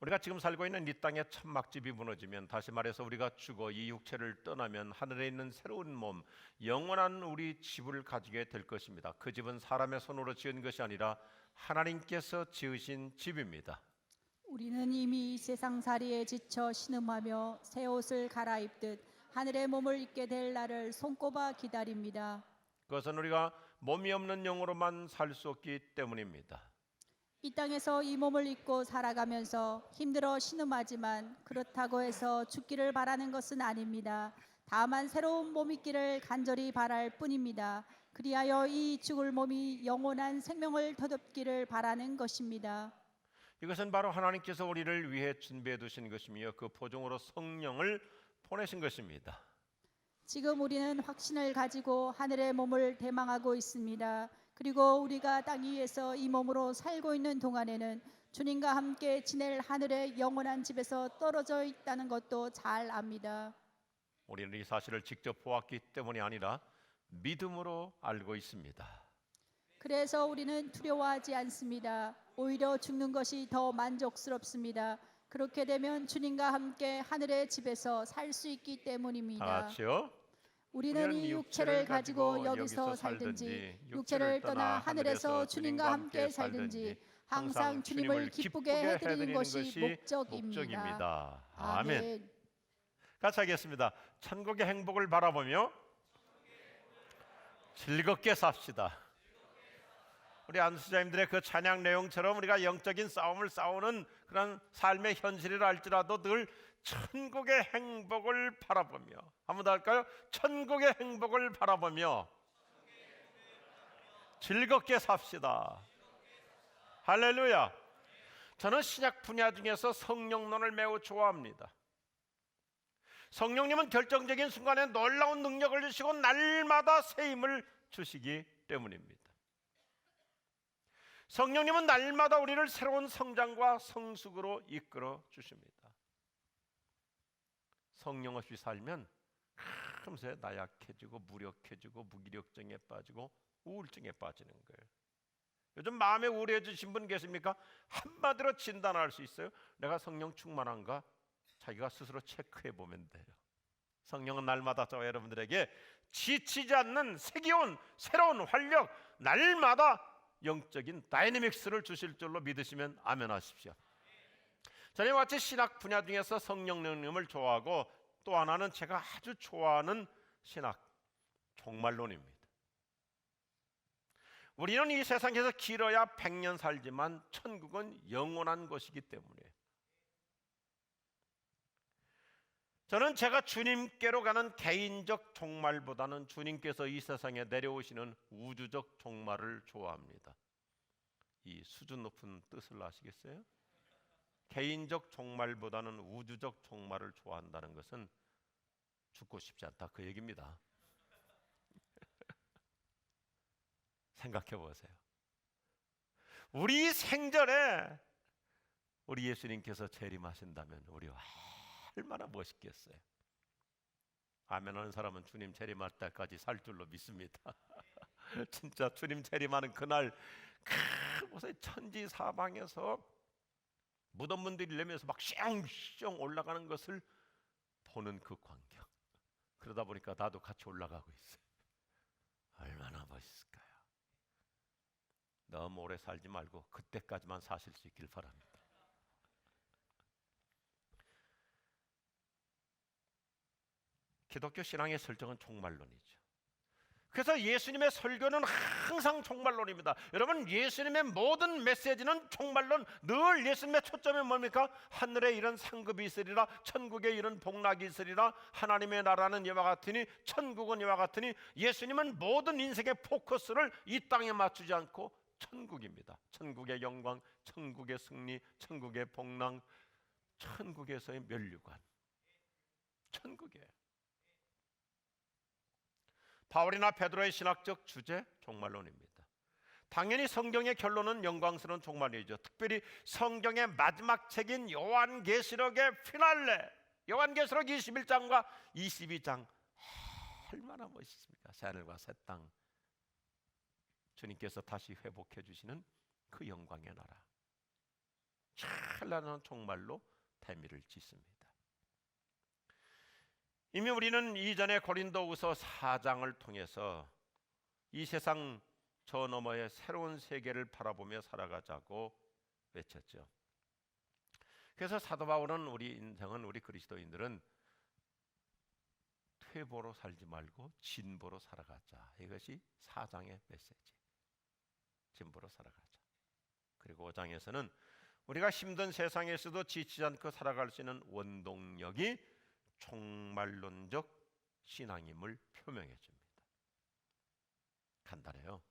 우리가 지금 살고 있는 이 땅의 천막집이 무너지면, 다시 말해서 우리가 죽어 이 육체를 떠나면 하늘에 있는 새로운 몸, 영원한 우리 집을 가지게 될 것입니다. 그 집은 사람의 손으로 지은 것이 아니라 하나님께서 지으신 집입니다. 우리는 이미 이 세상살이에 지쳐 신음하며 새 옷을 갈아입듯 하늘의 몸을 입게 될 날을 손꼽아 기다립니다. 그것은 우리가 몸이 없는 영으로만 살 수 없기 때문입니다. 이 땅에서 이 몸을 입고 살아가면서 힘들어 신음하지만 그렇다고 해서 죽기를 바라는 것은 아닙니다. 다만 새로운 몸 있기를 간절히 바랄 뿐입니다. 그리하여 이 죽을 몸이 영원한 생명을 더듬기를 바라는 것입니다. 이것은 바로 하나님께서 우리를 위해 준비해 두신 것이며 그 보증으로 성령을 보내신 것입니다. 지금 우리는 확신을 가지고 하늘의 몸을 대망하고 있습니다. 그리고 우리가 땅 위에서 이 몸으로 살고 있는 동안에는 주님과 함께 지낼 하늘의 영원한 집에서 떨어져 있다는 것도 잘 압니다. 우리는 이 사실을 직접 보았기 때문이 아니라 믿음으로 알고 있습니다. 그래서 우리는 두려워하지 않습니다. 오히려 죽는 것이 더 만족스럽습니다. 그렇게 되면 주님과 함께 하늘의 집에서 살 수 있기 때문입니다. 다 같이요. 우리는 이 육체를 가지고 여기서 살든지 육체를 떠나 하늘에서 주님과 함께 살든지 항상 주님을 기쁘게 해드리는 것이 목적입니다. 아멘. 같이 하겠습니다. 천국의 행복을 바라보며 즐겁게 삽시다. 우리 안수자님들의 그 찬양 내용처럼 우리가 영적인 싸움을 싸우는 그런 삶의 현실이라 할지라도 늘 천국의 행복을 바라보며, 한 번 더 할까요? 천국의 행복을 바라보며 즐겁게 삽시다. 할렐루야. 저는 신약 분야 중에서 성령론을 매우 좋아합니다. 성령님은 결정적인 순간에 놀라운 능력을 주시고 날마다 새 힘을 주시기 때문입니다. 성령님은 날마다 우리를 새로운 성장과 성숙으로 이끌어 주십니다. 성령 없이 살면 금세 나약해지고 무력해지고 무기력증에 빠지고 우울증에 빠지는 거예요. 요즘 마음에 우울해지신 분 계십니까? 한마디로 진단할 수 있어요. 내가 성령 충만한가? 자기가 스스로 체크해 보면 돼요. 성령은 날마다 저와 여러분들에게 지치지 않는 새기운 새로운 활력, 날마다 영적인 다이내믹스를 주실 줄로 믿으시면 아멘 하십시오. 저는 같이 신학 분야 중에서 성령님을 좋아하고, 또 하나는 제가 아주 좋아하는 신학, 종말론입니다. 우리는 이 세상에서 길어야 100년 살지만 천국은 영원한 것이기 때문에, 저는 제가 주님께로 가는 개인적 종말보다는 주님께서 이 세상에 내려오시는 우주적 종말을 좋아합니다. 이 수준 높은 뜻을 아시겠어요? 개인적 종말보다는 우주적 종말을 좋아한다는 것은 죽고 싶지 않다, 그 얘기입니다. 생각해 보세요. 우리 생전에 우리 예수님께서 재림하신다면 우리 얼마나 멋있겠어요. 아멘 하는 사람은 주님 재림할 때까지 살 줄로 믿습니다. 진짜 주님 재림하는 그날 무슨 천지 사방에서 무덤문들이 내면서 막 슝슝 올라가는 것을 보는 그 광경, 그러다 보니까 나도 같이 올라가고 있어요. 얼마나 멋있을까요? 너무 오래 살지 말고 그때까지만 사실 수 있길 바랍니다. 기독교 신앙의 설정은 종말론이죠. 그래서 예수님의 설교는 항상 종말론입니다. 여러분, 예수님의 모든 메시지는 종말론. 늘 예수님의 초점이 뭡니까? 하늘에 이런 상급이 있으리라, 천국에 이런 복락이 있으리라, 하나님의 나라는 이와 같으니 천국은 이와 같으니. 예수님은 모든 인생의 포커스를 이 땅에 맞추지 않고 천국입니다. 천국의 영광, 천국의 승리, 천국의 복락, 천국에서의 면류관, 천국이에요. 바울이나 베드로의 신학적 주제, 종말론입니다. 당연히 성경의 결론은 영광스러운 종말이죠. 특별히 성경의 마지막 책인 요한계시록의 피날레, 요한계시록 21장과 22장 얼마나 멋있습니까? 새하늘과 새 땅, 주님께서 다시 회복해 주시는 그 영광의 나라. 찬란한 종말로 대미를 짓습니다. 이미 우리는 이전에 고린도후서 4장을 통해서 이 세상 저 너머의 새로운 세계를 바라보며 살아가자고 외쳤죠. 그래서 사도 바울은 우리 그리스도인들은 퇴보로 살지 말고 진보로 살아가자. 이것이 4장의 메시지. 진보로 살아가자. 그리고 5장에서는 우리가 힘든 세상에서도 지치지 않고 살아갈 수 있는 원동력이 종말론적 신앙임을 표명해 줍니다. 간단해요.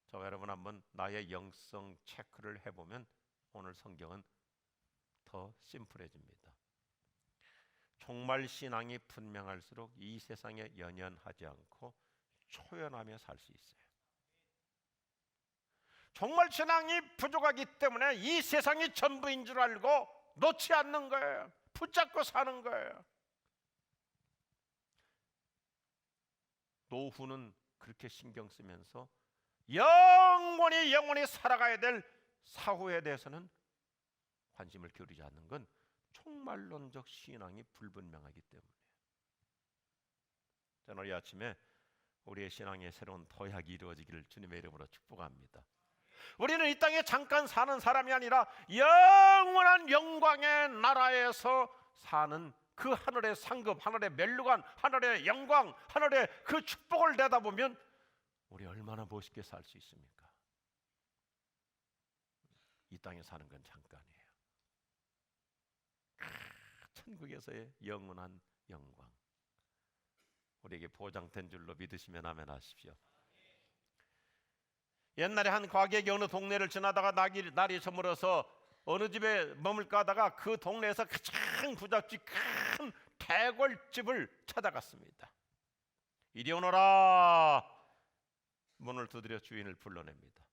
저와 여러분 한번 나의 영성 체크를 해보면 오늘 성경은 더 심플해집니다. 종말 신앙이 분명할수록 이 세상에 연연하지 않고 초연하며 살 수 있어요. 종말 신앙이 부족하기 때문에 이 세상이 전부인 줄 알고 놓지 않는 거예요. 붙잡고 사는 거예요. 노후는 그렇게 신경 쓰면서 영원히 살아가야 될 사후에 대해서는 관심을 기울이지 않는 건 종말론적 신앙이 불분명하기 때문이에요. 저는 이 아침에 우리의 신앙의 새로운 도약이 이루어지기를 주님의 이름으로 축복합니다. 우리는 이 땅에 잠깐 사는 사람이 아니라 영원한 영광의 나라에서 사는 그 하늘의 상급, 하늘의 멸류관, 하늘의 영광, 하늘의 그 축복을 내다보면 우리 얼마나 멋있게 살 수 있습니까? 이 땅에 사는 건 잠깐이에요. 천국에서의 영원한 영광 우리에게 보장된 줄로 믿으시면 아멘 하십시오. 옛날에 한 과객이 어느 동네를 지나다가 날이 저물어서 어느 집에 머물까 하다가 그 동네에서 가장 부잣집 큰 대궐집을 찾아갔습니다. 이리 오너라. 문을 두드려 주인을 불러냅니다.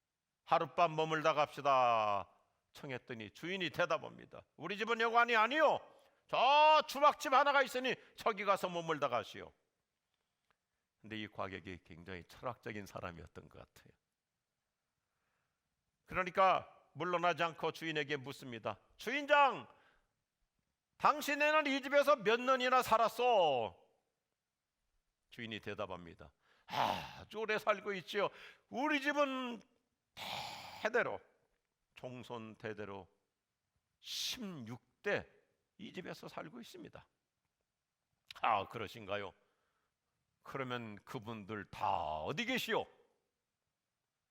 하룻밤 머물다 갑시다 청했더니 주인이 대답합니다. 우리 집은 여관이 아니요, 저 주막집 하나가 있으니 저기 가서 머물다 가시오. 근데 이 과객이 굉장히 철학적인 사람이었던 것 같아요. 그러니까 물러나지 않고 주인에게 묻습니다. 주인장, 당신네는 이 집에서 몇 년이나 살았어? 주인이 대답합니다. 아주 오래 살고 있지요. 우리 집은 대대로, 종손 대대로 16대 이 집에서 살고 있습니다. 아, 그러신가요? 그러면 그분들 다 어디 계시오?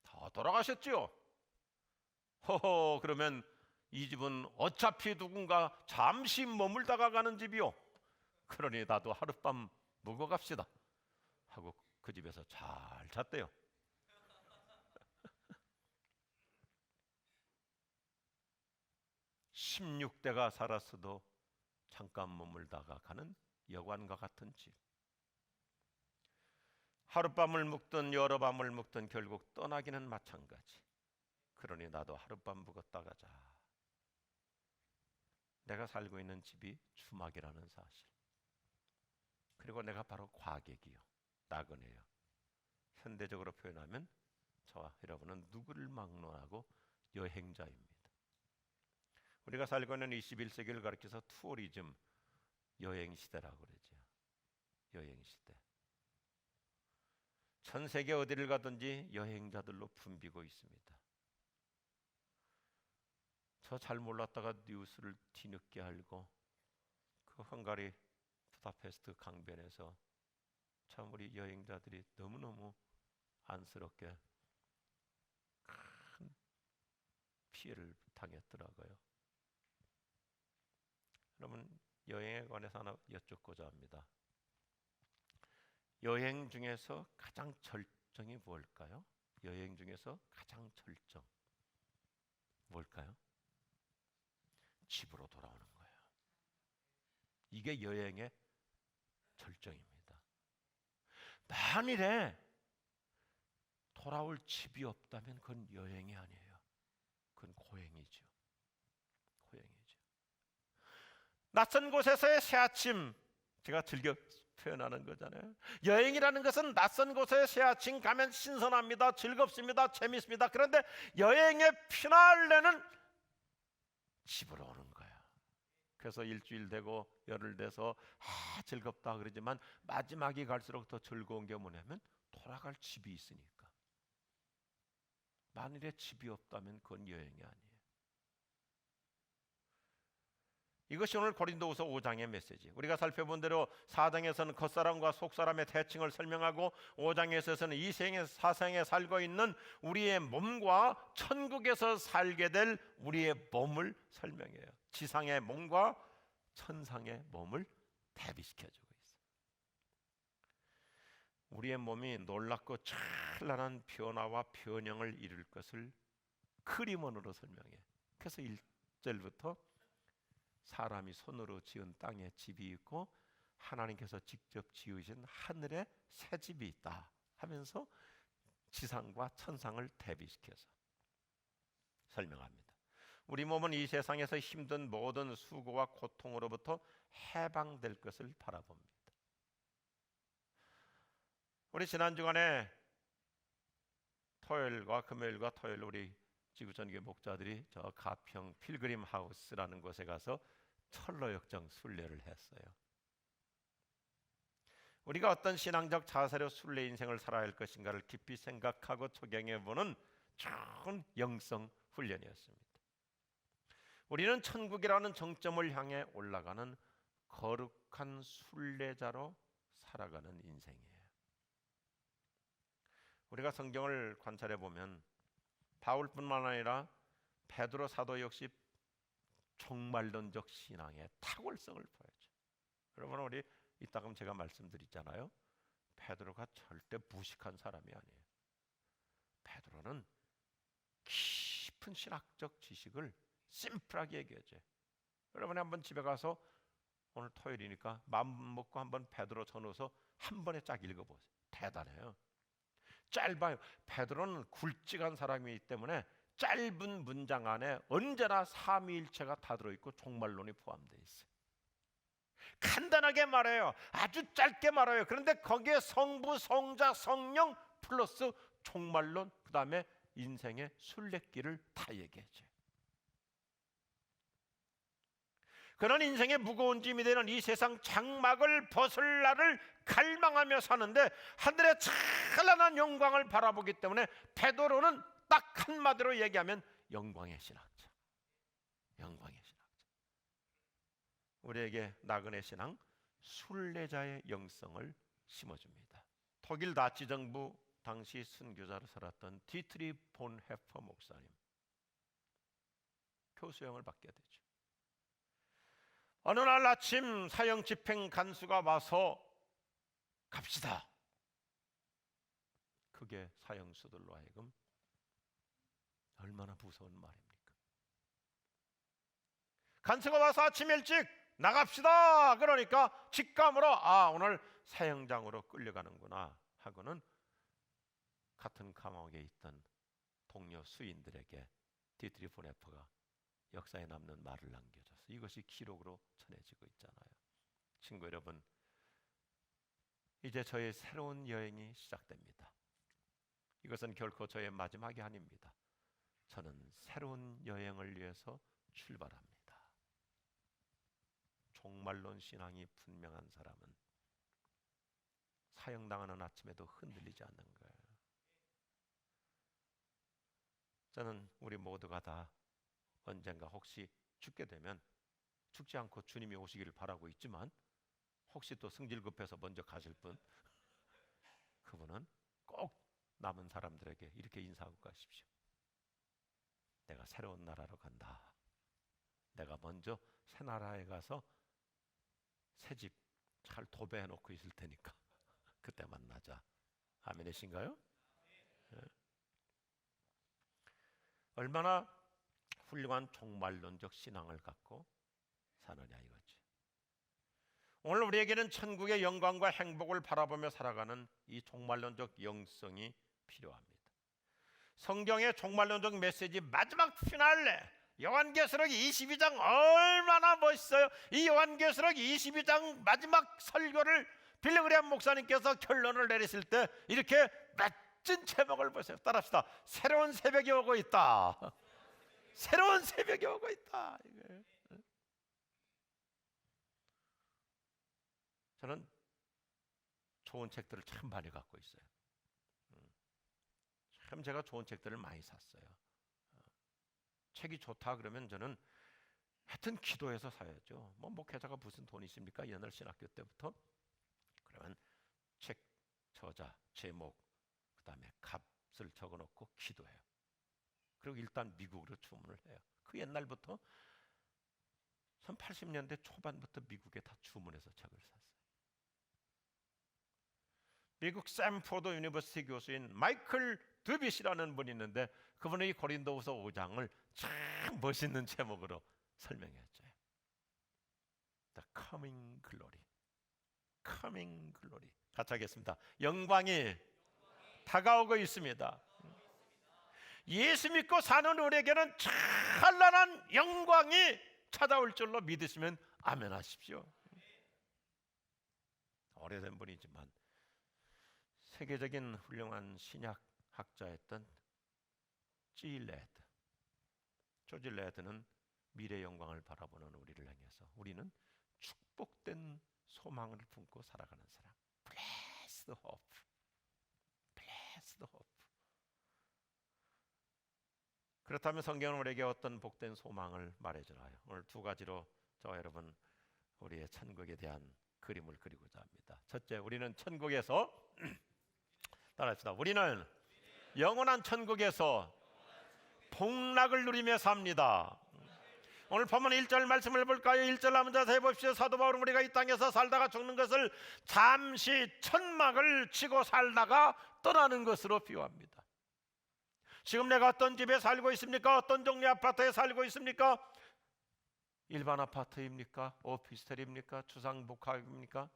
다 돌아가셨지요? 허허, 그러면 이 집은 어차피 누군가 잠시 머물다가 가는 집이요. 그러니 나도 하룻밤 묵어 갑시다 하고 그 집에서 잘 잤대요. (16대가) 살았어도 잠깐 머물다가 가는 여관과 같은 집. 하룻밤을 묵든 여러 밤을 묵든 결국 떠나기는 마찬가지. 그러니 나도 하룻밤 묵었다 가자. 내가 살고 있는 집이 주막이라는 사실, 그리고 내가 바로 과객이요, 나그네요. 현대적으로 표현하면 저와 여러분은 누구를 막론하고 여행자입니다. 우리가 살고 있는 21세기를 가리켜서 투어리즘, 여행시대라고 그러죠. 여행시대. 전 세계 어디를 가든지 여행자들로 붐비고 있습니다. 저 잘 몰랐다가 뉴스를 뒤늦게 알고 그 헝가리 부다페스트 강변에서 참 우리 여행자들이 너무너무 안쓰럽게 큰 피해를 당했더라고요. 여러분, 여행에 관해서 하나 여쭙고자 합니다. 여행 중에서 가장 절정이 뭘까요? 여행 중에서 가장 절정 뭘까요? 집으로 돌아오는 거예요. 이게 여행의 절정입니다. 만일에 돌아올 집이 없다면 그건 여행이 아니에요. 그건 고행이죠. 고행이죠. 낯선 곳에서의 새 아침, 제가 즐겨 표현하는 거잖아요. 여행이라는 것은 낯선 곳에 새 아침 가면 신선합니다. 즐겁습니다. 재밌습니다. 그런데 여행의 피날레는 집으로 오는 거야. 그래서 일주일 되고 열흘 돼서 즐겁다 그러지만 마지막이 갈수록 더 즐거운 게 뭐냐면 돌아갈 집이 있으니까. 만일에 집이 없다면 그건 여행이 아니에요. 이것이 오늘 고린도후서 5장의 메시지. 우리가 살펴본 대로 4장에서는 겉사람과 속사람의 대칭을 설명하고 5장에서는 이 생에 사생에 살고 있는 우리의 몸과 천국에서 살게 될 우리의 몸을 설명해요. 지상의 몸과 천상의 몸을 대비시켜주고 있어요. 우리의 몸이 놀랍고 찬란한 변화와 변형을 이룰 것을 그림원으로 설명해. 그래서 1절부터 사람이 손으로 지은 땅에 집이 있고 하나님께서 직접 지으신 하늘에 새 집이 있다 하면서 지상과 천상을 대비시켜서 설명합니다. 우리 몸은 이 세상에서 힘든 모든 수고와 고통으로부터 해방될 것을 바라봅니다. 우리 지난 주간에 토요일과 금요일과 토요일 우리 지구전교회 목자들이 저 가평 필그림 하우스라는 곳에 가서 철로역정 순례를 했어요. 우리가 어떤 신앙적 자세로 순례 인생을 살아야 할 것인가를 깊이 생각하고 적용해보는 좋은 영성 훈련이었습니다. 우리는 천국이라는 정점을 향해 올라가는 거룩한 순례자로 살아가는 인생이에요. 우리가 성경을 관찰해 보면 바울뿐만 아니라 베드로 사도 역시 종말론적 신앙의 탁월성을 보여줘. 여러분, 우리 이따금 제가 말씀드리잖아요. 베드로가 절대 무식한 사람이 아니에요. 베드로는 깊은 신학적 지식을 심플하게 얘기해줘요. 여러분이 한번 집에 가서 오늘 토요일이니까 마음 먹고 한번 베드로 전후서 한 번에 쫙 읽어보세요. 대단해요. 짧아요. 베드로는 굵직한 사람이기 때문에 짧은 문장 안에 언제나 삼위일체가 다 들어있고 종말론이 포함되어 있어요. 간단하게 말해요. 아주 짧게 말해요. 그런데 거기에 성부, 성자, 성령 플러스 종말론, 그 다음에 인생의 순례길을 다 얘기해줘요. 그런 인생의 무거운 짐이 되는 이 세상 장막을 벗을 날을 갈망하며 사는데 하늘의 찬란한 영광을 바라보기 때문에 베드로는 딱 한마디로 얘기하면 영광의 신학자. 영광의 신학자. 우리에게 나그네 신앙 순례자의 영성을 심어줍니다. 독일 나치 정부 당시 순교자로 살았던 디트리 본 헤퍼 목사님 교수형을 받게 되죠. 어느 날 아침 사형 집행 간수가 와서 갑시다. 그게 사형수들로 하여금 얼마나 무서운 말입니까? 간수가 와서 아침 일찍 나갑시다. 그러니까 직감으로 오늘 사형장으로 끌려가는구나 하고는 같은 감옥에 있던 동료 수인들에게 디트리 본 헤퍼가 역사에 남는 말을 남겨줘서 이것이 기록으로 전해지고 있잖아요. 친구 여러분, 이제 저의 새로운 여행이 시작됩니다. 이것은 결코 저의 마지막이 아닙니다. 저는 새로운 여행을 위해서 출발합니다. 종말론 신앙이 분명한 사람은 사형당하는 아침에도 흔들리지 않는 거예요. 저는 우리 모두가 다 언젠가 혹시 죽게 되면 죽지 않고 주님이 오시기를 바라고 있지만 혹시 또 승질 급해서 먼저 가실 분, 그분은 꼭 남은 사람들에게 이렇게 인사하고 가십시오. 내가 새로운 나라로 간다. 내가 먼저 새 나라에 가서 새 집 잘 도배해 놓고 있을 테니까 그때 만나자. 아멘이신가요? 네. 얼마나 훌륭한 종말론적 신앙을 갖고 사느냐 이거지. 오늘 우리에게는 천국의 영광과 행복을 바라보며 살아가는 이 종말론적 영성이 필요합니다. 성경의 종말론적 메시지 마지막 피날레 요한계시록 22장 얼마나 멋있어요. 이 요한계시록 22장 마지막 설교를 빌리그레암 목사님께서 결론을 내리실 때 이렇게 멋진 제목을 보세요. 따라합시다. 새로운 새벽이 오고 있다. 새로운 새벽이 오고 있다. 이거예요. 저는 좋은 책들을 참 많이 갖고 있어요. 참 제가 좋은 책들을 많이 샀어요. 책이 좋다 그러면 저는 하여튼 기도해서 사야죠. 뭐 목회자가 무슨 돈이 있습니까? 옛날 신학교 때부터. 그러면 책 저자, 제목, 그다음에 값을 적어놓고 기도해요. 그리고 일단 미국으로 주문을 해요. 그 옛날부터 80년대 초반부터 미국에 다 주문해서 책을 샀어요. 미국 샘포드 유니버시티 교수인 마이클 드빗이라는 분이 있는데 그분이 고린도후서 5장을 참 멋있는 제목으로 설명했죠. The coming glory. coming glory. 같이 하겠습니다. 영광이 다가오고 있습니다. 예수 믿고 사는 우리에게는 찬란한 영광이 찾아올 줄로 믿으시면 아멘 하십시오. 오래된 분이지만 세계적인 훌륭한 신약학자였던 조지 레드는 미래 영광을 바라보는 우리를 향해서 우리는 축복된 소망을 품고 살아가는 사람. Blessed hope. Blessed hope. 그렇다면 성경은 우리에게 어떤 복된 소망을 말해주나요? 오늘 두 가지로 저와 여러분 우리의 천국에 대한 그림을 그리고자 합니다. 첫째, 우리는 천국에서 따라합시다. 우리는 영원한 천국에서 복락을 누리며 삽니다. 오늘 본문 1절 말씀을 볼까요? 1절 한번 자세히 보십시오. 사도 바울은 우리가 이 땅에서 살다가 죽는 것을 잠시 천막을 치고 살다가 떠나는 것으로 비유합니다. 지금 내가 어떤 집에 살고 있습니까? 어떤 종류 아파트에 살고 있습니까? 일반 아파트입니까? 오피스텔입니까? 주상복합입니까?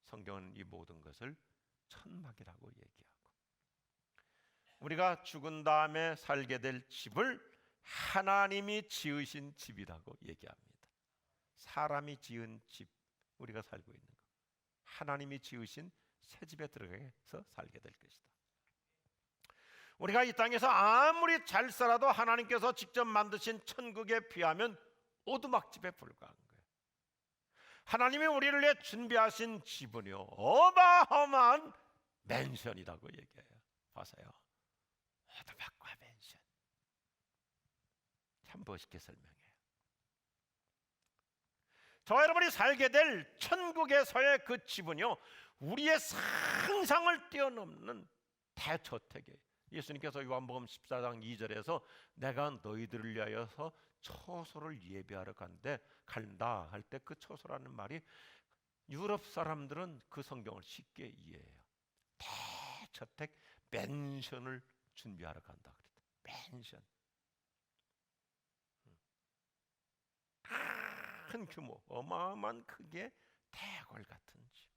성경은 이 모든 것을 천막이라고 얘기하고 우리가 죽은 다음에 살게 될 집을 하나님이 지으신 집이라고 얘기합니다. 사람이 지은 집, 우리가 살고 있는 것, 하나님이 지으신 새 집에 들어가서 살게 될 것이다. 우리가 이 땅에서 아무리 잘 살아도 하나님께서 직접 만드신 천국에 비하면 오두막집에 불과한 거예요. 하나님이 우리를 위해 준비하신 집은요 어마어마한 맨션이라고 얘기해요. 보세요. 오두막과 맨션. 참 멋있게 설명해요. 저와 여러분이 살게 될 천국에서의 그 집은요 우리의 상상을 뛰어넘는 대저택이에요. 예수님께서 요한복음 14장 2절에서 내가 너희들을 위하여서 처소를 예비하러 간다 할 때 그 처소라는 말이 유럽 사람들은 그 성경을 쉽게 이해해요. 대저택 맨션을 준비하러 간다 그랬다. 맨션. 큰 규모, 어마어마한 크기의 대궐 같은 집.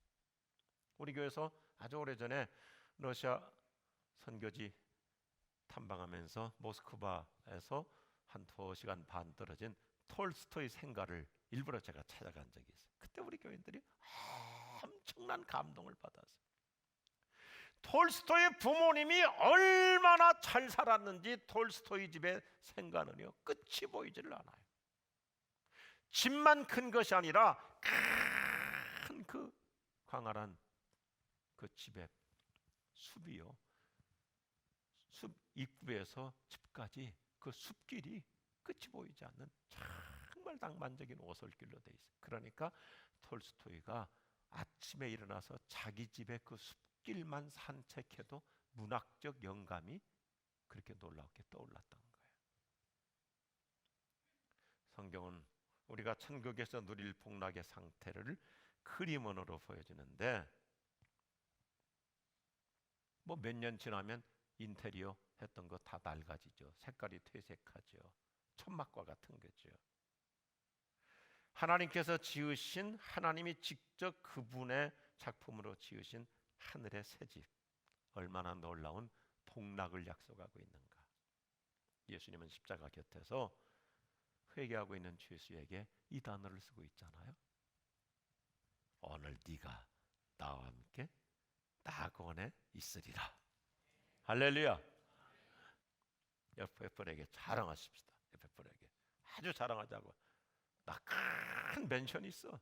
우리 교회에서 아주 오래전에 러시아 선교지 탐방하면서 모스크바에서 한 2시간 반 떨어진 톨스토이 생가를 일부러 제가 찾아간 적이 있어요. 그때 우리 교인들이 엄청난 감동을 받았어요. 톨스토이의 부모님이 얼마나 잘 살았는지 톨스토이 집의 생가는요 끝이 보이질 않아요. 집만 큰 것이 아니라 큰 그 광활한 그 집의 숲이요. 숲 입구에서 집까지 그 숲길이 끝이 보이지 않는 정말 낭만적인 오솔길로 돼 있어요. 그러니까 톨스토이가 아침에 일어나서 자기 집의 그 숲길만 산책해도 문학적 영감이 그렇게 놀랍게 떠올랐던 거예요. 성경은 우리가 천국에서 누릴 복락의 상태를 그림원으로 보여주는데 뭐 몇 년 지나면 인테리어 했던 거 다 낡아지죠. 색깔이 퇴색하죠. 천막과 같은 거죠. 하나님께서 지으신 하나님이 직접 그분의 작품으로 지으신 하늘의 새 집 얼마나 놀라운 복락을 약속하고 있는가. 예수님은 십자가 곁에서 회개하고 있는 죄수에게 이 단어를 쓰고 있잖아요. 오늘 네가 나와 함께 낙원에 있으리라. 할렐루야. 옆에 분에게 자랑하십시다. 옆에 분에게 아주 자랑하자고. 나 큰 맨션이 있어.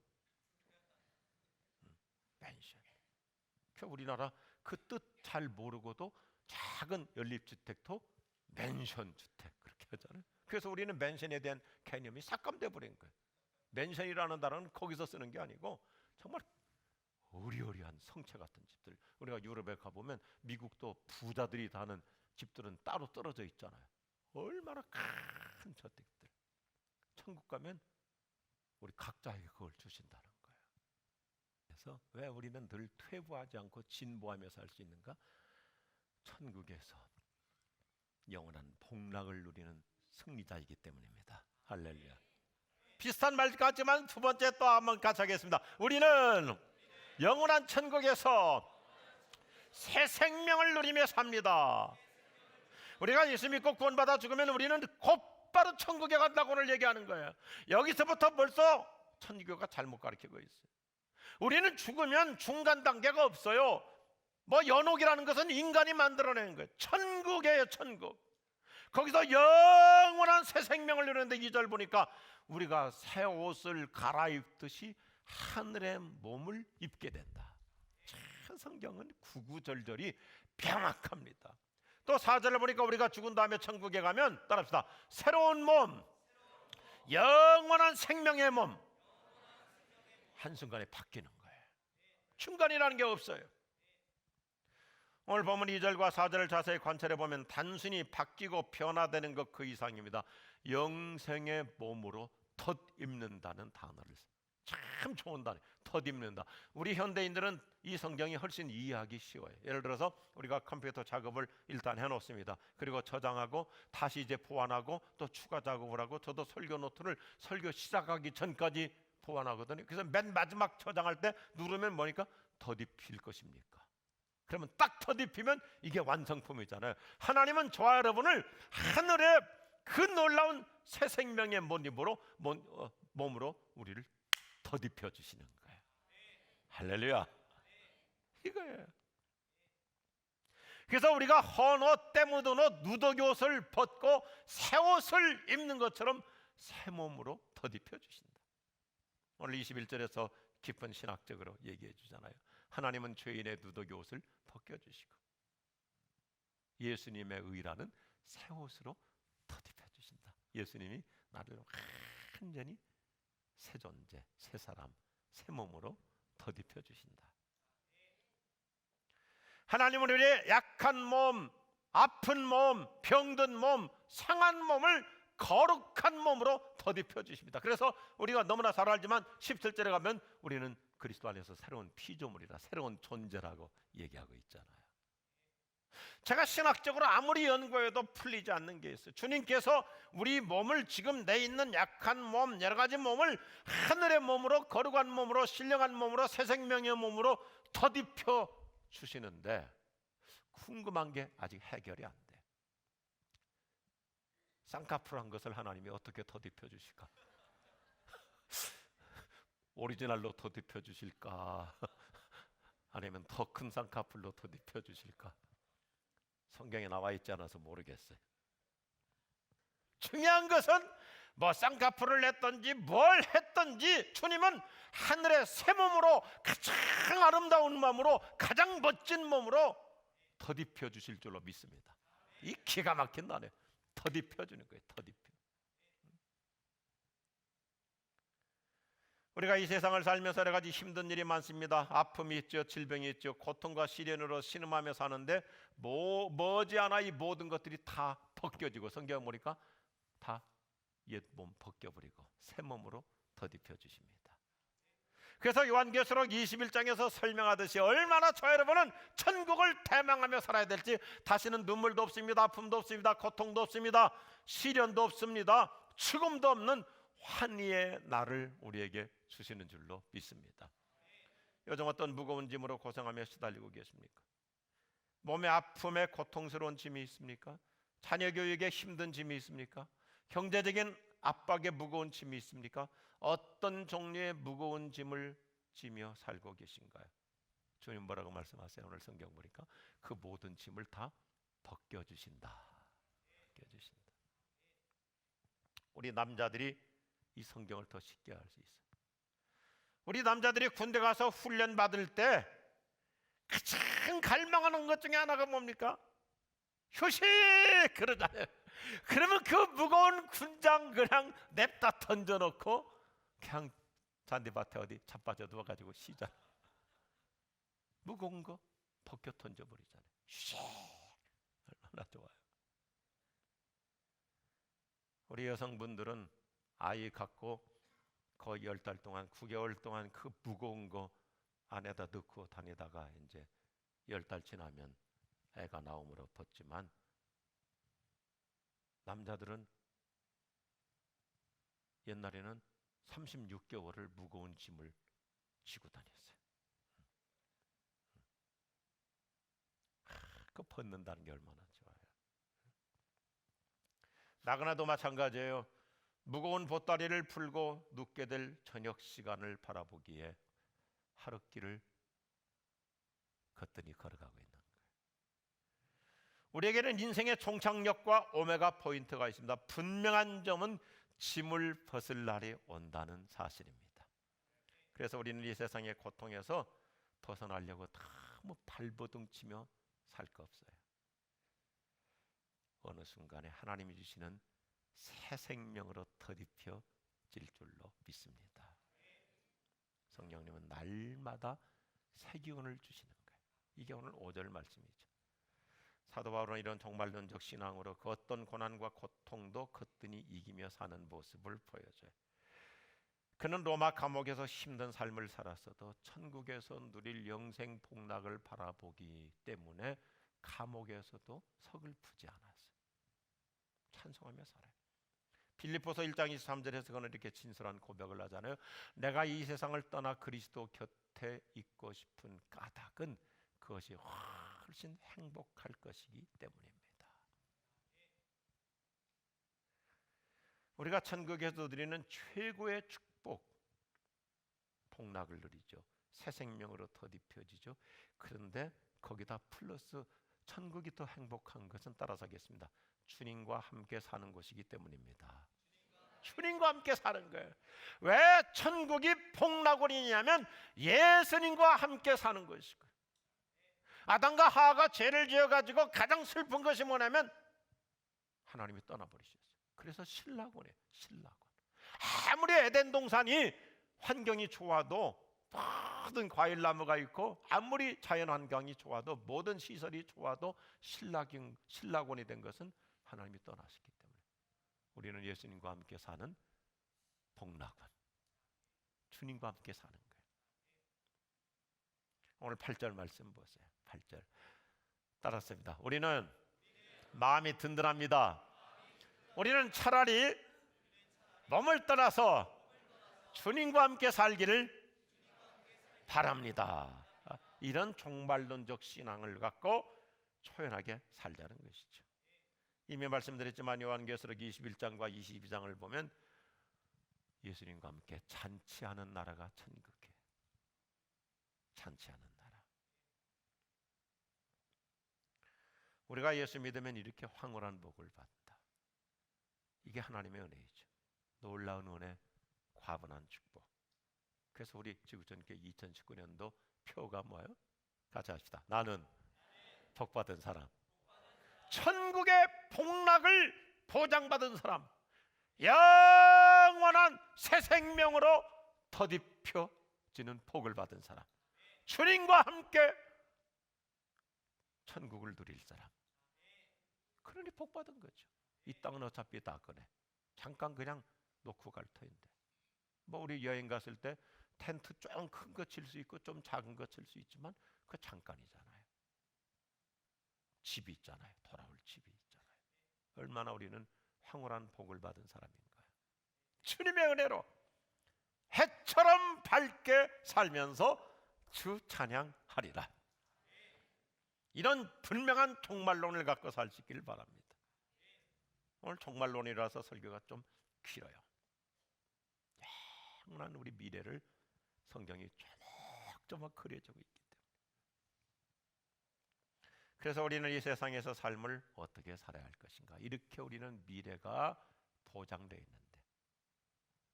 맨션. 그 우리나라 그 뜻 잘 모르고도 작은 연립주택도 맨션 주택 그렇게 하잖아요. 그래서 우리는 맨션에 대한 개념이 삭감돼 버린 거예요. 맨션이라는 단어는 거기서 쓰는 게 아니고 정말 어리어리한 성체 같은 집들. 우리가 유럽에 가보면 미국도 부자들이 사는 집들은 따로 떨어져 있잖아요. 얼마나 큰 저택들. 천국 가면 우리 각자에게 그걸 주신다는 거예요. 그래서 왜 우리는 늘 퇴보하지 않고 진보하며 살 수 있는가? 천국에서 영원한 복락을 누리는 승리자이기 때문입니다. 할렐루야. 비슷한 말 같지만 두 번째 또 한번 같이 하겠습니다. 우리는 영원한 천국에서 새 생명을 누리며 삽니다. 우리가 예수 믿고 구원받아 죽으면 우리는 곧바로 천국에 간다고 오늘 얘기하는 거예요. 여기서부터 벌써 천주교가 잘못 가르치고 있어요. 우리는 죽으면 중간 단계가 없어요. 뭐 연옥이라는 것은 인간이 만들어내는 거예요. 천국이에요, 천국. 거기서 영원한 새 생명을 누리는데 2절 보니까 우리가 새 옷을 갈아입듯이 하늘의 몸을 입게 된다. 참 성경은 구구절절이 명확합니다. 또 4절을 보니까 우리가 죽은 다음에 천국에 가면 따라합시다. 새로운 몸, 영원한 생명의 몸, 한순간에 바뀌는 거예요. 중간이라는 게 없어요. 오늘 보면 2절과 4절을 자세히 관찰해 보면 단순히 바뀌고 변화되는 것 그 이상입니다. 영생의 몸으로 덧입는다는 단어를 써요. 참 좋은 단어, 덧입는다. 우리 현대인들은 이 성경이 훨씬 이해하기 쉬워요. 예를 들어서 우리가 컴퓨터 작업을 일단 해놓습니다. 그리고 저장하고 다시 이제 보완하고 또 추가 작업을 하고, 저도 설교 노트를 설교 시작하기 전까지 보완하거든요. 그래서 맨 마지막 저장할 때 누르면 뭐니까 덧입힐 것입니까? 그러면 딱 덧입히면 이게 완성품이잖아요. 하나님은 저와 여러분을 하늘의 그 놀라운 새 생명의 몸으로 우리를 덧입혀 주시는 거예요. 할렐루야. 이거예요. 그래서 우리가 헌 옷, 때 묻은 옷, 누더기 옷을 벗고 새 옷을 입는 것처럼 새 몸으로 덧입혀 주신다. 오늘 21절에서 깊은 신학적으로 얘기해 주잖아요. 하나님은 죄인의 누더기 옷을 벗겨주시고 예수님의 의라는 새 옷으로 덧입혀 주신다. 예수님이 나를 완전히 새 존재, 새 사람, 새 몸으로 덧입혀 주신다. 하나님은 우리의 약한 몸, 아픈 몸, 병든 몸, 상한 몸을 거룩한 몸으로 덧입혀 주십니다. 그래서 우리가 너무나 잘 알지만 17절에 가면 우리는 그리스도 안에서 새로운 피조물이라, 새로운 존재라고 얘기하고 있잖아요. 제가 신학적으로 아무리 연구해도 풀리지 않는 게 있어요. 주님께서 우리 몸을, 지금 내 있는 약한 몸, 여러 가지 몸을 하늘의 몸으로, 거룩한 몸으로, 신령한 몸으로, 새 생명의 몸으로 덧입혀 주시는데 궁금한 게 아직 해결이 안 돼. 쌍꺼풀한 것을 하나님이 어떻게 덧입혀 주실까? 오리지널로 덧입혀 주실까? 아니면 더 큰 쌍꺼풀로 덧입혀 주실까? 성경에 나와 있지 않아서 모르겠어요. 중요한 것은 뭐 쌍꺼풀을 냈든지 뭘 했든지 주님은 하늘의 새 몸으로, 가장 아름다운 몸으로, 가장 멋진 몸으로 덧입혀 주실 줄로 믿습니다. 이 기가 막힌 단어예요. 덧입혀 주는 거예요. 덧입혀. 우리가 이 세상을 살면서 여러 가지 힘든 일이 많습니다. 아픔이 있죠, 질병이 있죠, 고통과 시련으로 신음하며 사는데 머지않아 이 모든 것들이 다 벗겨지고, 성경 보니까 다 옛 몸 벗겨버리고 새 몸으로 덧입혀 주십니다. 그래서 요한계시록 21장에서 설명하듯이 얼마나 저 여러분은 천국을 대망하며 살아야 될지, 다시는 눈물도 없습니다, 아픔도 없습니다, 고통도 없습니다, 시련도 없습니다, 죽음도 없는 환희의 날을 우리에게 주시는 줄로 믿습니다. 요즘 어떤 무거운 짐으로 고생하며 시달리고 계십니까? 몸의 아픔에 고통스러운 짐이 있습니까? 자녀 교육에 힘든 짐이 있습니까? 경제적인 압박에 무거운 짐이 있습니까? 어떤 종류의 무거운 짐을 지며 살고 계신가요? 주님 뭐라고 말씀하세요? 오늘 성경 보니까 그 모든 짐을 다 벗겨주신다. 벗겨주신다. 우리 남자들이 이 성경을 더 쉽게 알 수 있어요. 우리 남자들이 군대 가서 훈련 받을 때 가장 갈망하는 것 중에 하나가 뭡니까? 휴식! 그러잖아요. 그러면 그 무거운 군장 그냥 냅다 던져놓고 그냥 잔디밭에 어디 자빠져 누워가지고 쉬자. 무거운 거 벗겨 던져버리잖아요. 휴식! 얼마나 좋아요. 우리 여성분들은 아이 갖고 거의 10달 동안 9개월 동안 그 무거운 거 안에다 넣고 다니다가 이제 10달 지나면 애가 나옴으로 벗지만, 남자들은 옛날에는 36개월을 무거운 짐을 지고 다녔어요. 그 벗는다는 게 얼마나 좋아요. 나그나도 마찬가지예요. 무거운 보따리를 풀고 눕게 될 저녁 시간을 바라보기에 하룻길을 거뜬히 걸어가고 있는 거예요. 우리에게는 인생의 종착역과 오메가 포인트가 있습니다. 분명한 점은 짐을 벗을 날이 온다는 사실입니다. 그래서 우리는 이 세상의 고통에서 벗어나려고 너무 발버둥 치며 살 거 없어요. 어느 순간에 하나님이 주시는 새 생명으로 더딥혀질 줄로 믿습니다. 성령님은 날마다 새 기운을 주시는 거예요. 이게 오늘 5절 말씀이죠. 사도 바울은 이런 종말론적 신앙으로 그 어떤 고난과 고통도 거뜬히 이기며 사는 모습을 보여줘요. 그는 로마 감옥에서 힘든 삶을 살았어도 천국에서 누릴 영생 복락을 바라보기 때문에 감옥에서도 서글프지 않았어요. 찬송하며 살아요. 빌립보서 1장 23절에서 그는 이렇게 진솔한 고백을 하잖아요. 내가 이 세상을 떠나 그리스도 곁에 있고 싶은 까닭은 그것이 훨씬 행복할 것이기 때문입니다. 우리가 천국에서 누리는 최고의 축복, 복락을 누리죠. 새 생명으로 더딥혀지죠. 그런데 거기다 플러스 천국이 더 행복한 것은 따라서 하겠습니다. 주님과 함께 사는 것이기 때문입니다. 주님과 함께 사는 거예요. 왜 천국이 복락원이냐면 예수님과 함께 사는 것이고, 아담과 하와가 죄를 지어가지고 가장 슬픈 것이 뭐냐면 하나님이 떠나버리셨어요. 그래서 신락원이에요. 신락원. 아무리 에덴 동산이 환경이 좋아도, 모든 과일나무가 있고 아무리 자연환경이 좋아도, 모든 시설이 좋아도 신락원이 된 것은 하나님이 떠나셨기 때문에 우리는 예수님과 함께 사는 복락원, 주님과 함께 사는 거예요. 오늘 8절 말씀 보세요. 8절 따랐습니다. 우리는 마음이 든든합니다. 우리는 차라리 몸을 떠나서 주님과 함께 살기를 바랍니다. 이런 종말론적 신앙을 갖고 초연하게 살자는 것이죠. 이미 말씀드렸지만 요한계시록 21장과 22장을 보면 예수님과 함께 잔치하는 나라가 천국이에요. 잔치하는 나라. 우리가 예수 믿으면 이렇게 황홀한 복을 받다. 이게 하나님의 은혜이죠. 놀라운 은혜, 과분한 축복. 그래서 우리 지구촌교회 2019년도 표가 뭐예요? 같이 합시다. 나는 복받은 사람, 천국의 복락을 보장받은 사람, 영원한 새 생명으로 더딥혀지는 복을 받은 사람, 주님과 함께 천국을 누릴 사람. 그러니 복받은 거죠. 이 땅은 어차피 다 꺼내. 잠깐 그냥 놓고 갈 터인데. 뭐 우리 여행 갔을 때 텐트 좀 큰 거 칠 수 있고 좀 작은 거 칠 수 있지만 그 잠깐이잖아요. 집이 있잖아요. 돌아올 집이 있잖아요. 얼마나 우리는 황홀한 복을 받은 사람인가요? 주님의 은혜로 해처럼 밝게 살면서 주 찬양하리라. 이런 분명한 종말론을 갖고 살 수 있기를 바랍니다. 오늘 종말론이라서 설교가 좀 길어요. 영원한 우리 미래를 성경이 조목조목 그려주고 있기 때문에. 그래서 우리는 이 세상에서 삶을 어떻게 살아야 할 것인가? 이렇게 우리는 미래가 보장되어 있는데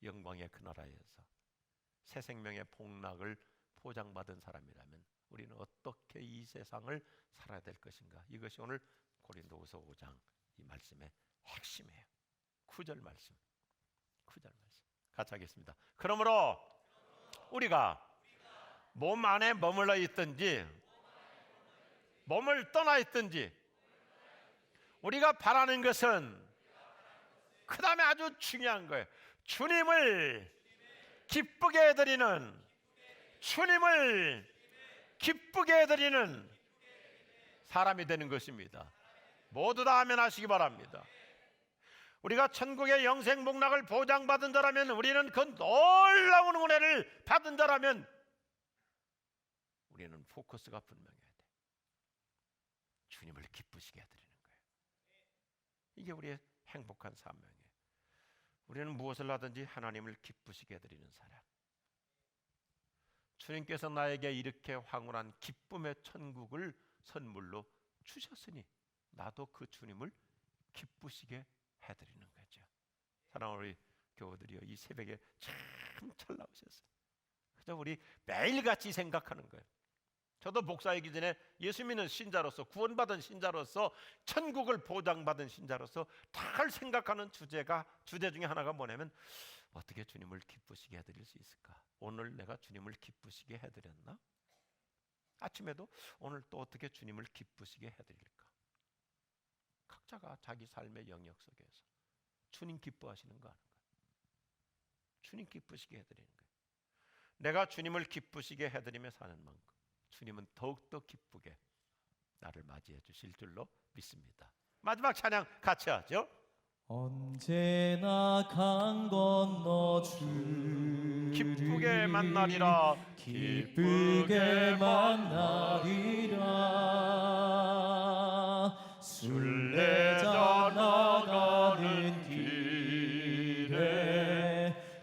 영광의 그 나라에서 새 생명의 복락을 보장받은 사람이라면 우리는 어떻게 이 세상을 살아야 될 것인가? 이것이 오늘 고린도후서 5장 이 말씀의 핵심이에요. 9절 말씀. 9절 말씀. 같이 하겠습니다. 그러므로 우리가 몸 안에 머물러 있든지 몸을 떠나 있든지 우리가 바라는 것은 그 다음에 아주 중요한 거예요. 주님을 기쁘게 해드리는, 주님을 기쁘게 해드리는 사람이 되는 것입니다. 모두 다 아멘 하시기 바랍니다. 우리가 천국의 영생 복락을 보장받은 자라면, 우리는 그 놀라운 은혜를 받은 자라면 우리는 포커스가 분명해야 돼. 주님을 기쁘시게 해드리는 거예요. 이게 우리의 행복한 사명이에요. 우리는 무엇을 하든지 하나님을 기쁘시게 해드리는 사람. 주님께서 나에게 이렇게 황홀한 기쁨의 천국을 선물로 주셨으니 나도 그 주님을 기쁘시게 해드리는 거죠. 사랑하는 우리 교우들이여, 이 새벽에 참 잘 나오셨어요. 그저 우리 매일같이 생각하는 거예요. 저도 목사이기 전에 예수 믿는 신자로서, 구원받은 신자로서, 천국을 보장받은 신자로서 잘 생각하는 주제 중에 하나가 뭐냐면, 어떻게 주님을 기쁘시게 해드릴 수 있을까? 오늘 내가 주님을 기쁘시게 해드렸나? 아침에도 오늘 또 어떻게 주님을 기쁘시게 해드릴까? 각자가 자기 삶의 영역 속에서 주님 기뻐하시는 거 아는 거예요. 주님 기쁘시게 해드리는 거예요. 내가 주님을 기쁘시게 해드리며 사는 만큼 주님은 더욱더 기쁘게 나를 맞이해 주실 줄로 믿습니다. 마지막 찬양 같이 하죠. 언제나 강 건너 주를 기쁘게 만나리라, 기쁘게 만나리라. 순례자 나가는 길에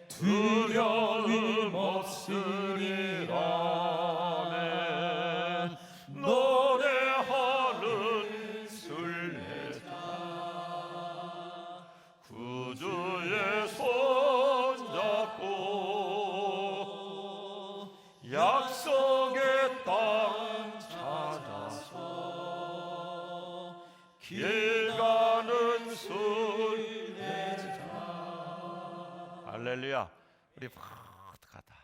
두려움 없으리라. 노래하는 순례자, 구주의 손잡고 약속의 땅 찾아서 길 가는 순례자. 할렐루야. 우리 모두가 다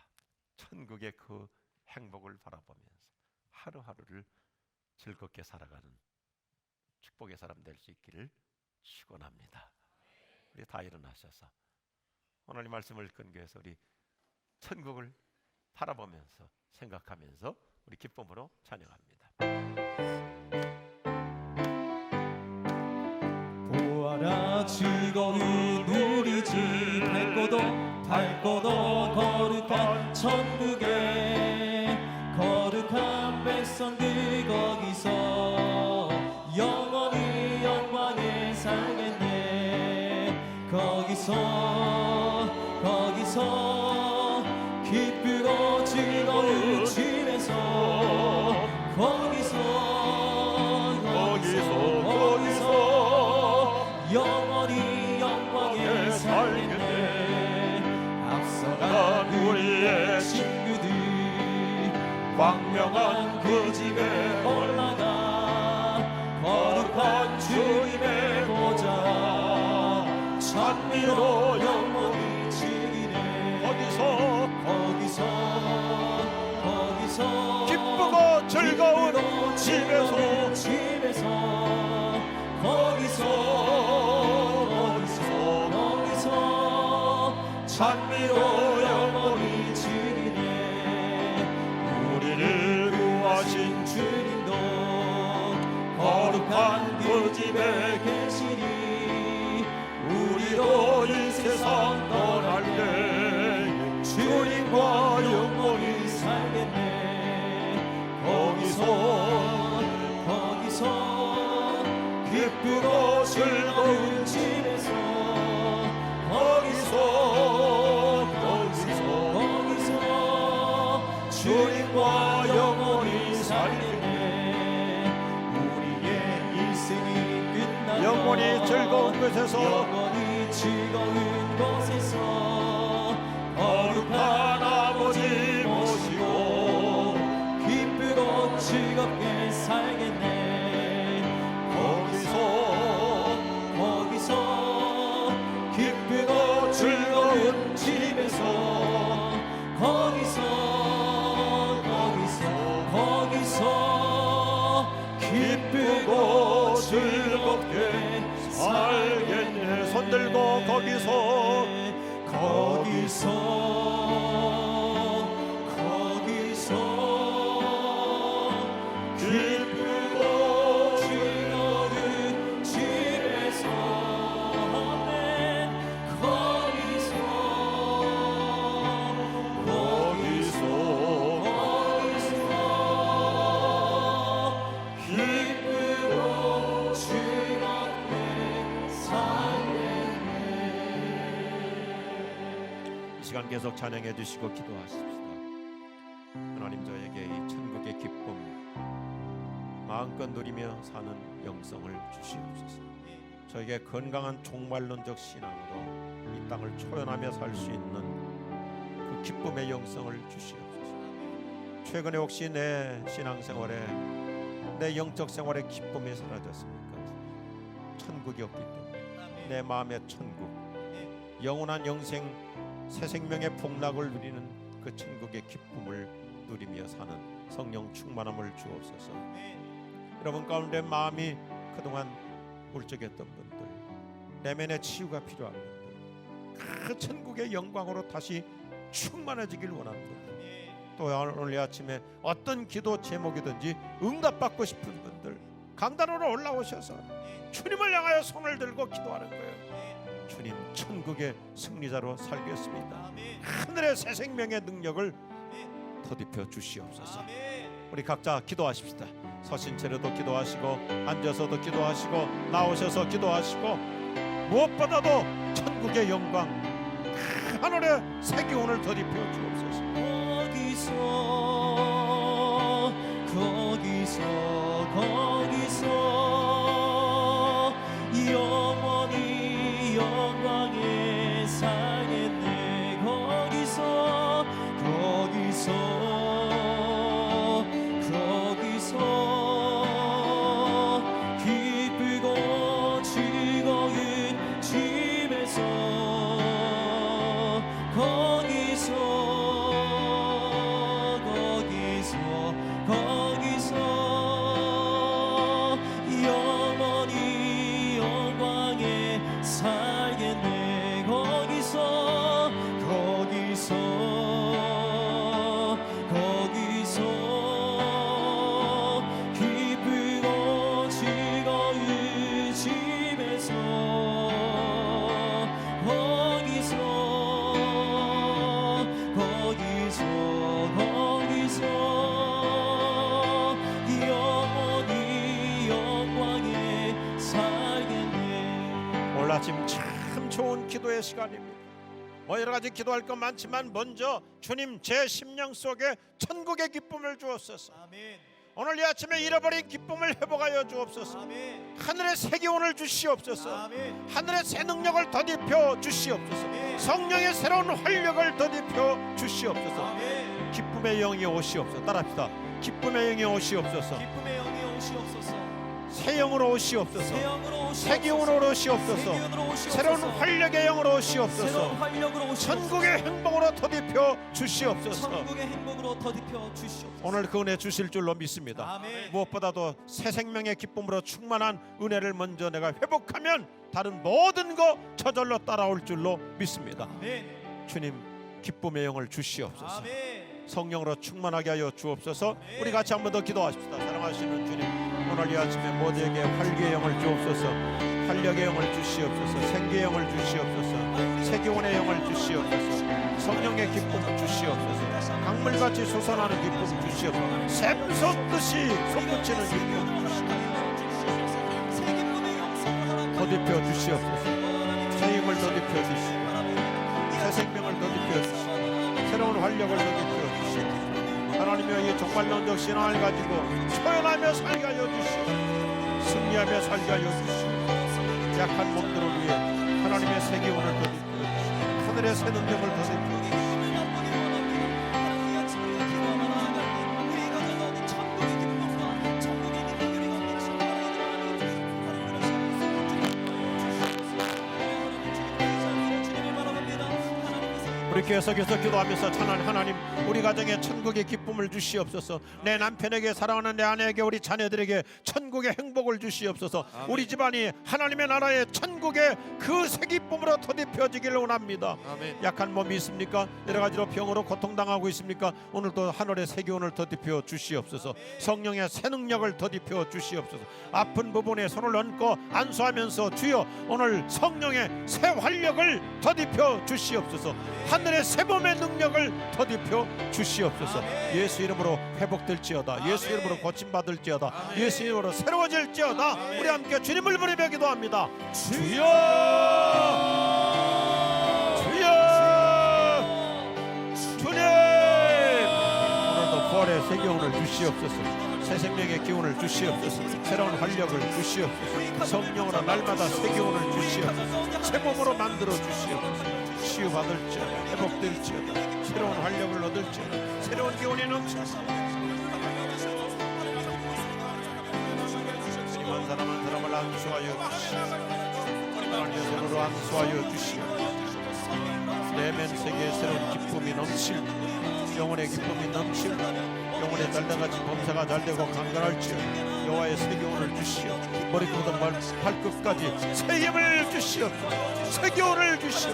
천국의 그 행복을 바라보면서 하루하루를 즐겁게 살아가는 축복의 사람 될 수 있기를 축원합니다. 우리 다 일어나셔서 오늘 이 말씀을 근거해서 우리 천국을 바라보면서 생각하면서 우리 기쁨으로 찬양합니다. 보아라 즐거이 누리지 밝고도 거룩한 천국에 거룩한 백성들 거기서 영원히 영광에 살겠네. 거기서 기쁘고 즐거운 집에서 거기서 영원히 영광에 살겠네. 앞서간 우리의 친구들 광명한 그 집에 올라가 거룩한 주님의 보좌 찬미로 영원히 즐기네. 거기서 기쁘고 즐거운 집에서 거기서 찬미로 영원히 즐기네. 우리를 구하신 주님도 거룩한 그 집에 계시니 우리도 이 세상 떠날 때 주님과 영원히 살겠네. 거기서 기쁘고 즐거운 집에서 거기서 주님과 영원히 살겠네. 우리의 일생이 끝나면 영원히 즐거운 곳에서 즐거운 곳에서 거룩한 아버지 모시고 기쁘고 즐겁게 살겠네. 거기서 기쁘고 즐거운 집에서 거기서 기쁘고 즐겁게 살겠네. 손 들고 거기서 기쁘고 즐거운 집에서 아멘. 기쁘고 즐겁게 살겠네. 이 시간 계속 찬양해 주시고 기도하십시다. 하나님, 저에게 이 천국의 기쁨 마음껏 누리며 사는 영성을 주시옵소서. 저에게 건강한 종말론적 신앙으로 이 땅을 초연하며 살 수 있는 그 기쁨의 영성을 주시옵소서. 최근에 혹시 내 신앙생활에, 내 영적 생활에 기쁨이 사라졌습니까? 천국이 없기 때문에 내 마음의 천국, 영원한 영생, 새 생명의 복락을 누리는 그 천국의 기쁨을 누리며 사는 성령 충만함을 주옵소서. 여러분 가운데 마음이 그동안 울적했던 분들, 내면의 치유가 필요한 분들, 그 천국의 영광으로 다시 충만해지길 원하는 분들, 또 오늘 아침에 어떤 기도 제목이든지 응답받고 싶은 분들 강단으로 올라오셔서 주님을 향하여 손을 들고 기도하는 거예요. 주님, 천국의 승리자로 살겠습니다. 하늘의 새 생명의 능력을 더딥혀 주시옵소서. 우리 각자 기도하십시다. 서신 채로도 기도하시고, 앉아서도 기도하시고, 나오셔서 기도하시고, 무엇보다도 천국의 영광, 하늘의 새 기운을 더딥혀 주옵소서. 거기서 영원히 영광에 살겠네. 거기서 기쁘고 즐거운 집에서 거기서 영원히 영광에 살겠네. 거기서 기쁘고 즐거운 집에서 거기서 영원히 영광에 살겠네. 오늘 아침 참 좋은 기도의 시간입니다. 여러 가지 기도할 것 많지만 먼저 주님, 제 심령 속에 천국의 기쁨을 주옵소서. 아멘. 오늘 이 아침에 잃어버린 기쁨을 회복하여 주옵소서. 아멘. 하늘의 새 기운을 주시옵소서. 아멘. 하늘의 새 능력을 더딥혀 주시옵소서. 아멘. 성령의 새로운 활력을 더딥혀 주시옵소서. 아멘. 기쁨의 영이 오시옵소서. 따라합시다. 기쁨의 영이 오시옵소서. 기쁨의 영이 오시옵소서. 새 영으로 오시옵소서. 새 영으로 오시옵소서. 새 기운으로 오시옵소서. 새 기운으로 오시옵소서. 새로운 활력의 영으로 오시옵소서. 새로운 활력으로 오시옵소서. 천국의 행복으로 더딥혀 주시옵소서. 천국의 행복으로 더딥혀 주시옵소서. 오늘 그 은혜 주실 줄로 믿습니다. 아멘. 무엇보다도 새 생명의 기쁨으로 충만한 은혜를 먼저 내가 회복하면 다른 모든 거 저절로 따라올 줄로 믿습니다. 아멘. 주님, 기쁨의 영을 주시옵소서. 아멘. 성령으로 충만하게 하여 주옵소서. 아멘. 우리 같이 한 번 더 기도하십시다. 사랑하시는 주님, 오늘 이 아침에 모두에게 활기의 영을 주옵소서. 활력의 영을 주시옵소서. 생기의 영을 주시옵소서. 세기원의 영을 주시옵소서. 성령의 기쁨을 주시옵소서. 강물같이 솟아나는 기쁨 주시옵소서. 샘솟듯이 솟구치는 기쁨 주시옵소서. 더딥혀 주시옵소서. 새 힘을 더딥혀 주시옵소서. 새 생명을 더딥혀 주시옵소서. 새로운 활력을 더딥혀 주시옵소서. 하나님여, 이 종말론적 신앙을 가지고 초연하며 살게 하여 주시옵소서. 승리하며 살게 하여 주시옵소서. 약한 몸들을 위해 하나님의 새 기운을 더딥혀 하늘의 새 능력을 더딥혀 우리 계속해서 기도하면서 찬양 하나님 우리 가정에 천국의 기쁨을 주시옵소서. 내 남편에게 사랑하는 내 아내에게 우리 자녀들에게 천국의 행복을 주시옵소서. 우리 집안이 하나님의 나라의 천국의 그 새 기쁨으로 더딥혀지기를 원합니다. 약한 몸이 있습니까? 여러 가지로 병으로 고통당하고 있습니까? 오늘도 하늘의 새 기운을 더딥혀 주시옵소서. 성령의 새 능력을 더딥혀 주시옵소서. 아픈 부분에 손을 얹고 안수하면서 주여 오늘 성령의 새 활력을 더딥혀 주시옵소서. 하늘의 새 몸의 능력을 더딥혀 주시옵소서. 예수 이름으로 회복될지어다. 예수 이름으로 고침받을지어다. 예수 이름으로 새로워질지어다. 우리 함께 주님을 부르며 기도합니다. 주여 주여 주님 오늘도 부활의 새 기운을 주시옵소서. 새 생명의 기운을 주시옵소서. 새로운 활력을 주시옵소서. 성령으로 날마다 새 기운을 주시옵소서. 새 몸으로 만들어 주시옵소서. 치유받을지어다. 회복될지어다. 새로운 활력을 얻을지어다. 새로운 기운이 넘치소서. 주님 한 사람 한 사람을 안수하여 주시옵소서. 예수로 안수하여 주시옵소서. 내면 세계에 새로운 기쁨이 넘칠 영혼의 기쁨이 넘칠 영혼의 달려같이 범사가 잘되고 강건할지어다. 여호와의 새 기운을 주시오. 머리부터 발끝까지 새 힘을 주시오. 새 기운을 주시오.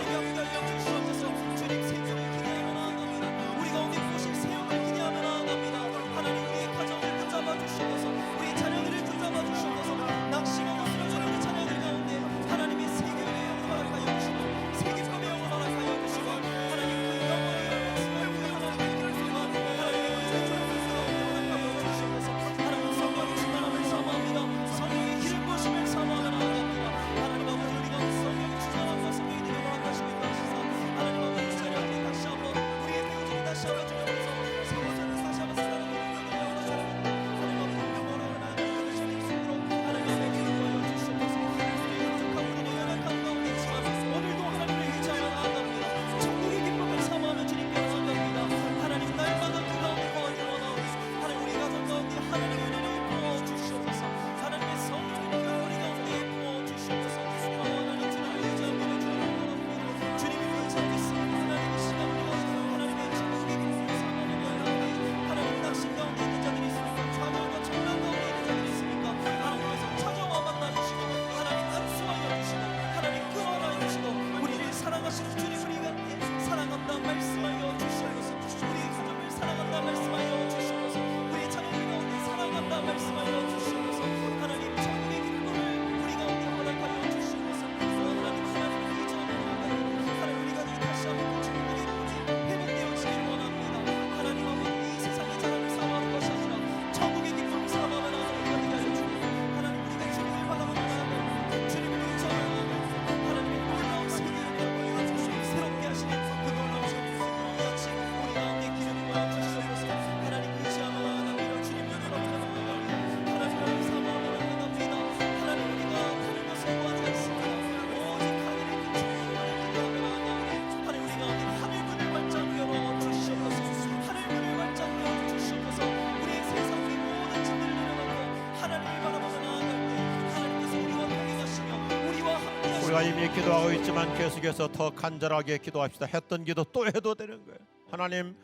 우리가 이미 기도하고 있지만 계속해서 더 간절하게 기도합시다. 했던 기도 또 해도 되는 거예요. 하나님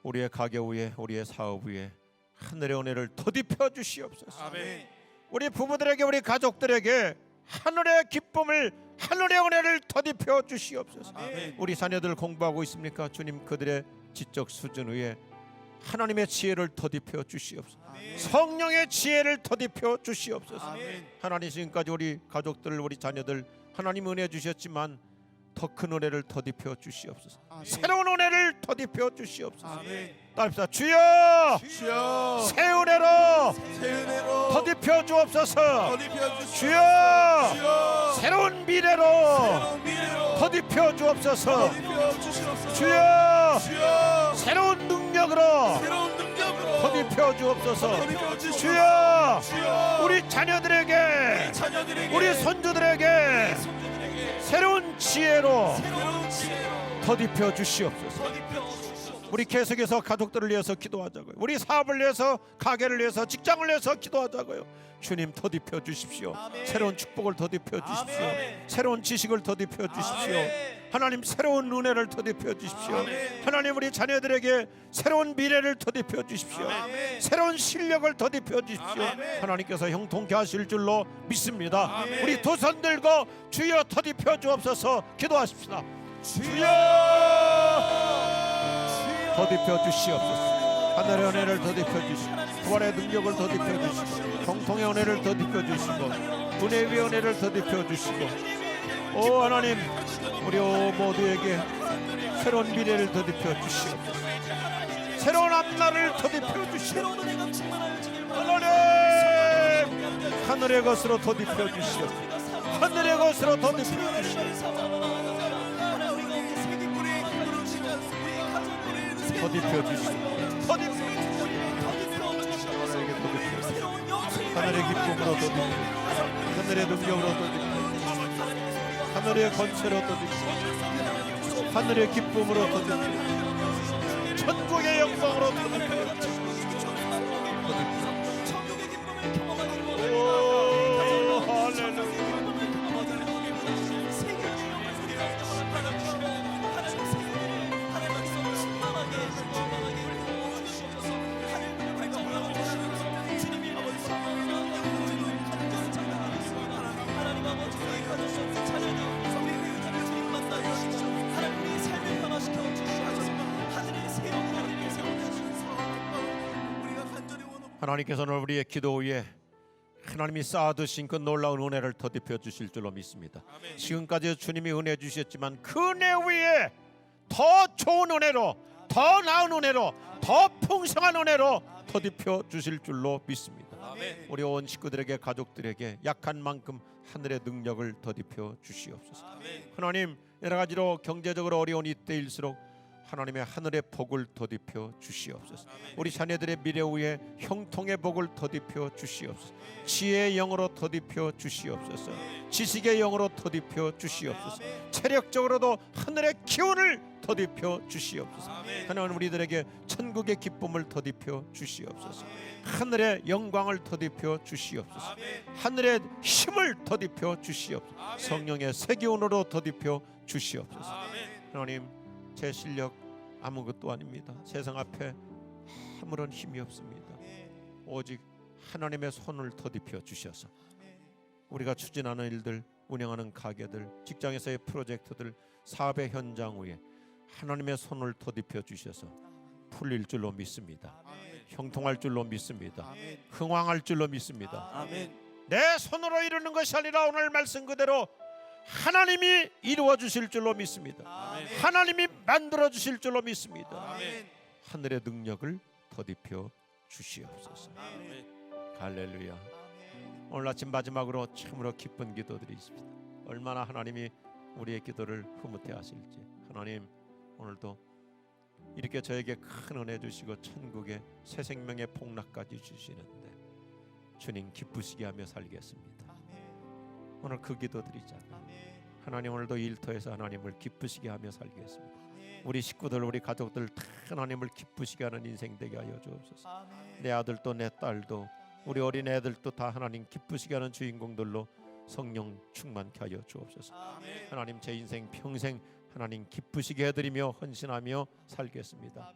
우리의 가게 위에 우리의 사업 위에 하늘의 은혜를 더딥혀 주시옵소서. 아멘. 우리 부부들에게 우리 가족들에게 하늘의 기쁨을 하늘의 은혜를 더딥혀 주시옵소서. 아멘. 우리 자녀들 공부하고 있습니까? 주님 그들의 지적 수준 위에 하나님의 지혜를 더딥혀 주시옵소서. 아멘. 성령의 지혜를 더딥혀 주시옵소서. 아멘. 하나님 지금까지 우리 가족들 우리 자녀들 하나님 은혜 주셨지만 더 큰 은혜를 더딥혀 주시옵소서. 아멘. 새로운 은혜를 더딥혀 주시옵소서. 아멘. 따릅시다. 주여 주여 새 은혜로 새 은혜로 더딥혀 주옵소서. 더딥혀 주시옵소서. 주여 주여 새로운 미래로 새로운 미래로 더딥혀 주옵소서. 더딥혀 주시옵소서. 주여 주여 새로운 능력으로 새로운 능력으로 더딥혀 주옵소서. 더딥혀 주시옵소서. 주여 주여 우리 자녀들에게 자녀들에게 우리 손주들에게 더딥혀 주시옵소서. 우리 계속해서 가족들을 위해서 기도하자고요. 우리 사업을 위해서, 가게를 위해서, 직장을 위해서 기도하자고요. 주님 더딥혀 주십시오. 아멘. 새로운 축복을 더딥혀 주십시오. 아멘. 새로운 지식을 더딥혀 주십시오. 아멘. 하나님 새로운 은혜를 더딥혀 주십시오. 아멘. 하나님 우리 자녀들에게 새로운 미래를 더딥혀 주십시오. 아멘. 새로운 실력을 더딥혀 주십시오. 아멘. 하나님께서 형통케 하실 줄로 믿습니다. 아멘. 우리 두 손 들고 주여 더딥혀 주옵소서 기도하십시다. 주여 더딥혀 주시옵소서. 하늘의 은혜를 더딥혀 주시고, 부활의 능력을 더딥혀 주시고, 형통의 은혜를 더딥혀 주시고, 은혜의 은혜를 더딥혀 주시고, 오 하나님 우리 모두에게 새로운 미래를 더딥혀 주시옵소서. 새로운 앞날을 더딥혀 주시옵소서. 하나님 하늘의 것으로 더딥혀 주시옵소서. 하늘의 것으로 더딥혀 주시옵소서. 더딥혀 주시옵소서. 하늘의 기쁨으로 더딥혀, 하늘의 능력으로 더딥혀, 하늘의 건체로 더딥혀, 하늘의 기쁨으로 더딥혀, 천국의 영광으로 더딥혀. 오 할렐루야. 하나님께서는 우리의 기도 위에 하나님이 쌓아두신 그 놀라운 은혜를 더딥혀 주실 줄로 믿습니다. 지금까지 주님이 은혜 주셨지만 그 은혜 위에 더 좋은 은혜로, 더 나은 은혜로, 더 풍성한 은혜로 더딥혀 주실 줄로 믿습니다. 아멘. 우리 온 식구들에게, 가족들에게 약한 만큼 하늘의 능력을 더딥혀 주시옵소서. 아멘. 하나님 여러 가지로 경제적으로 어려운 이때일수록 하나님의 하늘의 복을 더딥혀 주시옵소서. 우리 자녀들의 미래 위에 형통의 복을 더딥혀 주시옵소서. 지혜의 영으로 더딥혀 주시옵소서. 지식의 영으로 더딥혀 주시옵소서. 체력적으로도 하늘의 기운을 더딥혀 주시옵소서. 하나님 우리들에게 천국의 기쁨을 더딥혀 주시옵소서. 하늘의 영광을 더딥혀 주시옵소서. 하늘의 힘을 더딥혀 주시옵소서. 성령의 새 기운으로 더딥혀 주시옵소서. 하나님 제 실력 아무것도 아닙니다. 세상 앞에 아무런 힘이 없습니다. 오직 하나님의 손을 더딥혀 주셔서 우리가 추진하는 일들, 운영하는 가게들, 직장에서의 프로젝트들, 사업의 현장 위에 하나님의 손을 더딥혀 주셔서 풀릴 줄로 믿습니다. 형통할 줄로 믿습니다. 흥왕할 줄로 믿습니다. 아멘. 내 손으로 이루는 것이 아니라 오늘 말씀 그대로 하나님이 이루어 주실 줄로 믿습니다. 아멘. 하나님이 만들어 주실 줄로 믿습니다. 아멘. 하늘의 능력을 더딥혀 주시옵소서. 아멘. 할렐루야. 오늘 아침 마지막으로 참으로 기쁜 기도드리겠습니다. 얼마나 하나님이 우리의 기도를 흐뭇해 하실지. 하나님 오늘도 이렇게 저에게 큰 은혜 주시고 천국의 새 생명의 복락까지 주시는데 주님 기쁘시게 하며 살겠습니다. 오늘 그 기도 드리잖아요. 하나님 오늘도 일터에서 하나님을 기쁘시게 하며 살겠습니다. 우리 식구들, 우리 가족들 다 하나님을 기쁘시게 하는 인생 되게 하여 주옵소서. 내 아들도 내 딸도 우리 어린 애들도 다 하나님 기쁘시게 하는 주인공들로 성령 충만케 하여 주옵소서. 하나님 제 인생 평생 하나님 기쁘시게 해드리며 헌신하며 살겠습니다.